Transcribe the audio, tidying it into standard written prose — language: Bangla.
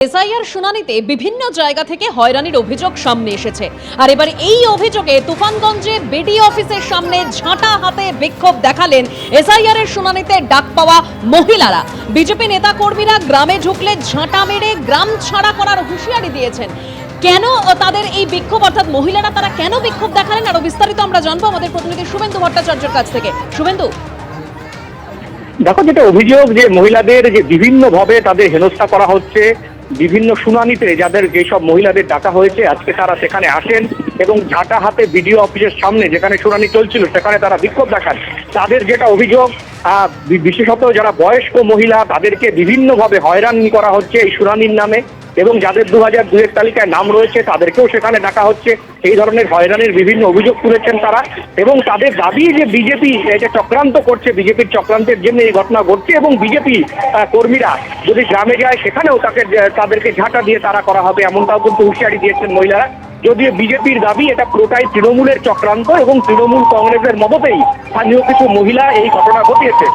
এসআইআর শুনানিতে বিভিন্ন জায়গা থেকে হয়রানির অভিযোগ সামনে এসেছে। আর এবার এই অভিযোগে তুফানগঞ্জে বিডিও অফিসের সামনে ঝাঁটা হাতে বিক্ষোভ দেখালেন এসআইআর এর শুনানিতে ডাক পাওয়া মহিলারা। বিজেপি নেতা কর্মীরা গ্রামে ঢুকলে ঝাঁটা মেরে গ্রাম ছাড়া করার হুঁশিয়ারি দিয়েছেন। কেন তাদের এই বিক্ষোভ, অর্থাৎ মহিলারা তারা কেন বিক্ষোভ দেখালেন, আরো বিস্তারিত আমরা জানবো আমাদের প্রতিনিধি শুভেন্দু ভট্টাচার্যের কাছ থেকে। শুভেন্দু, দেখো, যেটা অভিযোগ যে মহিলাদের যে বিভিন্ন ভাবে তাদের হেনস্থা করা হচ্ছে, বিভিন্ন শুনানিতে যাদের যেসব মহিলাদের ডাকা হয়েছে আজকে তারা সেখানে আসেন এবং ঝাঁটা হাতে বিডিও অফিসের সামনে যেখানে শুনানি চলছিল সেখানে তারা বিক্ষোভ দেখান। তাদের যেটা অভিযোগ, বিশেষত যারা বয়স্ক মহিলা তাদেরকে বিভিন্নভাবে হয়রানি করা হচ্ছে এই শুনানির নামে, এবং যাদের 2002-এর তালিকায় নাম রয়েছে তাদেরকেও সেখানে ডাকা হচ্ছে। এই ধরনের হয়রানির বিভিন্ন অভিযোগ তুলেছেন তারা, এবং তাদের দাবি যে বিজেপি এটা চক্রান্ত করছে, বিজেপির চক্রান্তের জন্য এই ঘটনা ঘটছে, এবং বিজেপি কর্মীরা যদি গ্রামে যায় সেখানেও তাদেরকে ঝাঁটা দিয়ে তারা করা হবে, এমনটাও কিন্তু হুঁশিয়ারি দিয়েছেন মহিলারা। যদিও বিজেপির দাবি এটা পুরোটাই তৃণমূলের চক্রান্ত এবং তৃণমূল কংগ্রেসের মদতেই স্থানীয় কিছু মহিলা এই ঘটনা ঘটিয়েছে।